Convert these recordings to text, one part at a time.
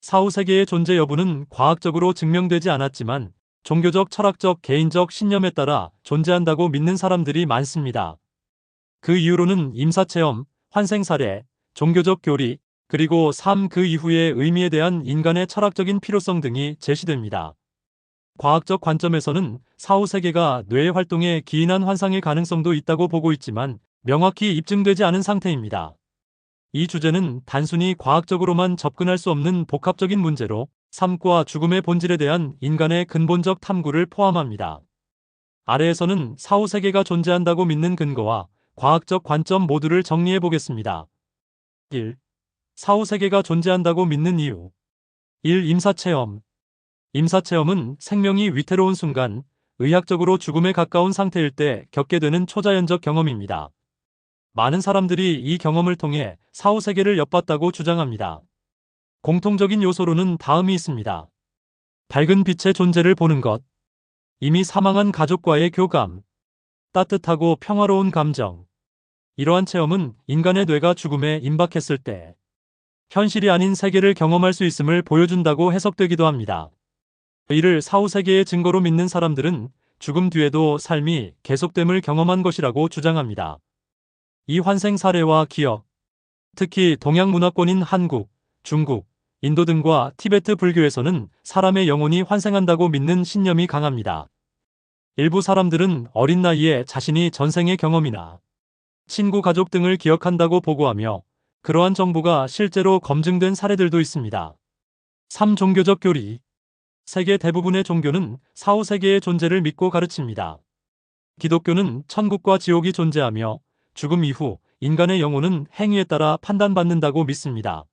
사후세계의 존재 여부는 과학적으로 증명되지 않았지만 종교적, 철학적, 개인적 신념에 따라 존재한다고 믿는 사람들이 많습니다. 그 이유로는 임사체험, 환생사례, 종교적 교리, 그리고 삶 그 이후의 의미에 대한 인간의 철학적인 필요성 등이 제시됩니다. 과학적 관점에서는 사후세계가 뇌의 활동에 기인한 환상일 가능성도 있다고 보고 있지만 명확히 입증되지 않은 상태입니다. 이 주제는 단순히 과학적으로만 접근할 수 없는 복합적인 문제로 삶과 죽음의 본질에 대한 인간의 근본적 탐구를 포함합니다. 아래에서는 사후세계가 존재한다고 믿는 근거와 과학적 관점 모두를 정리해 보겠습니다. 1. 사후세계가 존재한다고 믿는 이유. 1. 임사체험. 임사체험은 생명이 위태로운 순간, 의학적으로 죽음에 가까운 상태일 때 겪게 되는 초자연적 경험입니다. 많은 사람들이 이 경험을 통해 사후세계를 엿봤다고 주장합니다. 공통적인 요소로는 다음이 있습니다. 밝은 빛의 존재를 보는 것, 이미 사망한 가족과의 교감, 따뜻하고 평화로운 감정. 이러한 체험은 인간의 뇌가 죽음에 임박했을 때 현실이 아닌 세계를 경험할 수 있음을 보여준다고 해석되기도 합니다. 이를 사후세계의 증거로 믿는 사람들은 죽음 뒤에도 삶이 계속됨을 경험한 것이라고 주장합니다. 이 환생 사례와 기억, 특히 동양 문화권인 한국, 중국, 인도 등과 티베트 불교에서는 사람의 영혼이 환생한다고 믿는 신념이 강합니다. 일부 사람들은 어린 나이에 자신이 전생의 경험이나 친구 가족 등을 기억한다고 보고하며 그러한 정보가 실제로 검증된 사례들도 있습니다. 3. 종교적 교리. 세계 대부분의 종교는 사후세계의 존재를 믿고 가르칩니다. 기독교는 천국과 지옥이 존재하며 죽음 이후 인간의 영혼은 행위에 따라 판단받는다고 믿습니다.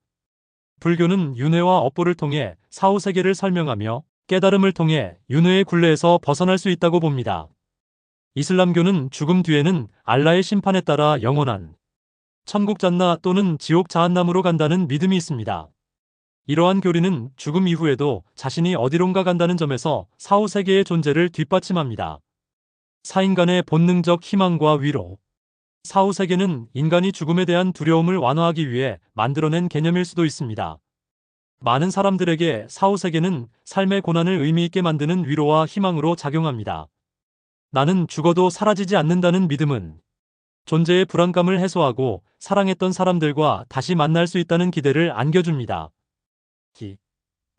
불교는 윤회와 업보를 통해 사후세계를 설명하며 깨달음을 통해 윤회의 굴레에서 벗어날 수 있다고 봅니다. 이슬람교는 죽음 뒤에는 알라의 심판에 따라 영원한 천국 잔나 또는 지옥 자한남으로 간다는 믿음이 있습니다. 이러한 교리는 죽음 이후에도 자신이 어디론가 간다는 점에서 사후세계의 존재를 뒷받침합니다. 사인간의 본능적 희망과 위로. 사후세계는 인간이 죽음에 대한 두려움을 완화하기 위해 만들어낸 개념일 수도 있습니다. 많은 사람들에게 사후세계는 삶의 고난을 의미있게 만드는 위로와 희망으로 작용합니다. 나는 죽어도 사라지지 않는다는 믿음은 존재의 불안감을 해소하고 사랑했던 사람들과 다시 만날 수 있다는 기대를 안겨줍니다.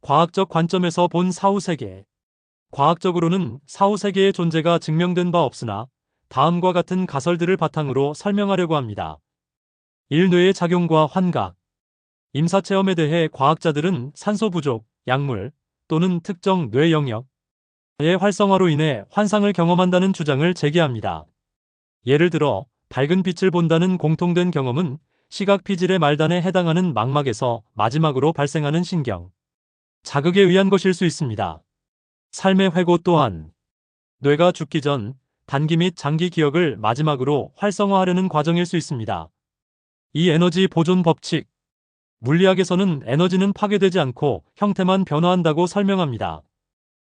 과학적 관점에서 본 사후세계. 과학적으로는 사후세계의 존재가 증명된 바 없으나 다음과 같은 가설들을 바탕으로 설명하려고 합니다. 1. 뇌의 작용과 환각. 임사체험에 대해 과학자들은 산소 부족, 약물 또는 특정 뇌 영역의 활성화로 인해 환상을 경험한다는 주장을 제기합니다. 예를 들어 밝은 빛을 본다는 공통된 경험은 시각 피질의 말단에 해당하는 망막에서 마지막으로 발생하는 신경 자극에 의한 것일 수 있습니다. 삶의 회고 또한 뇌가 죽기 전 단기 및 장기 기억을 마지막으로 활성화하려는 과정일 수 있습니다. 이 에너지 보존 법칙. 물리학에서는 에너지는 파괴되지 않고 형태만 변화한다고 설명합니다.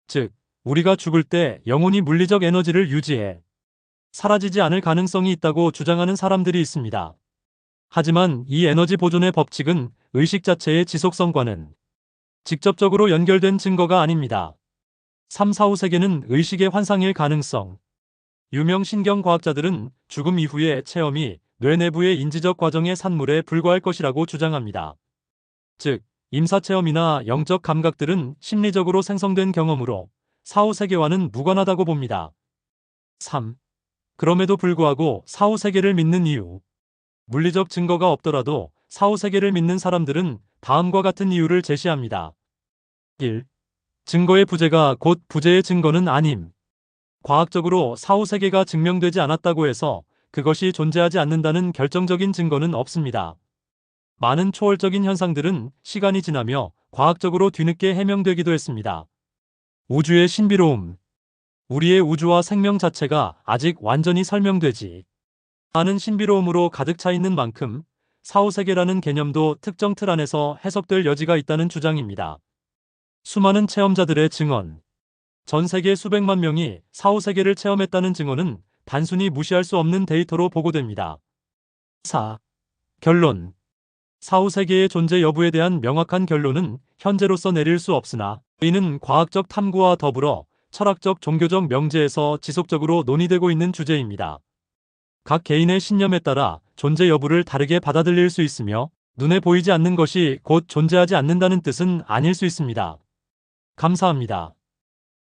즉, 우리가 죽을 때 영혼이 물리적 에너지를 유지해 사라지지 않을 가능성이 있다고 주장하는 사람들이 있습니다. 하지만 이 에너지 보존의 법칙은 의식 자체의 지속성과는 직접적으로 연결된 증거가 아닙니다. 3. 사후세계는 의식의 환상일 가능성. 유명 신경과학자들은 죽음 이후의 체험이 뇌 내부의 인지적 과정의 산물에 불과할 것이라고 주장합니다. 즉, 임사체험이나 영적 감각들은 심리적으로 생성된 경험으로 사후세계와는 무관하다고 봅니다. 3. 그럼에도 불구하고 사후세계를 믿는 이유. 물리적 증거가 없더라도 사후세계를 믿는 사람들은 다음과 같은 이유를 제시합니다. 1. 증거의 부재가 곧 부재의 증거는 아님. 과학적으로 사후세계가 증명되지 않았다고 해서 그것이 존재하지 않는다는 결정적인 증거는 없습니다. 많은 초월적인 현상들은 시간이 지나며 과학적으로 뒤늦게 해명되기도 했습니다. 우주의 신비로움. 우리의 우주와 생명 자체가 아직 완전히 설명되지 않은 신비로움으로 가득 차 있는 만큼 사후세계라는 개념도 특정 틀 안에서 해석될 여지가 있다는 주장입니다. 수많은 체험자들의 증언. 전 세계 수백만 명이 사후세계를 체험했다는 증언은 단순히 무시할 수 없는 데이터로 보고됩니다. 4. 결론. 사후 세계의 존재 여부에 대한 명확한 결론은 현재로서 내릴 수 없으나 이는 과학적 탐구와 더불어 철학적 종교적 명제에서 지속적으로 논의되고 있는 주제입니다. 각 개인의 신념에 따라 존재 여부를 다르게 받아들일 수 있으며 눈에 보이지 않는 것이 곧 존재하지 않는다는 뜻은 아닐 수 있습니다. 감사합니다.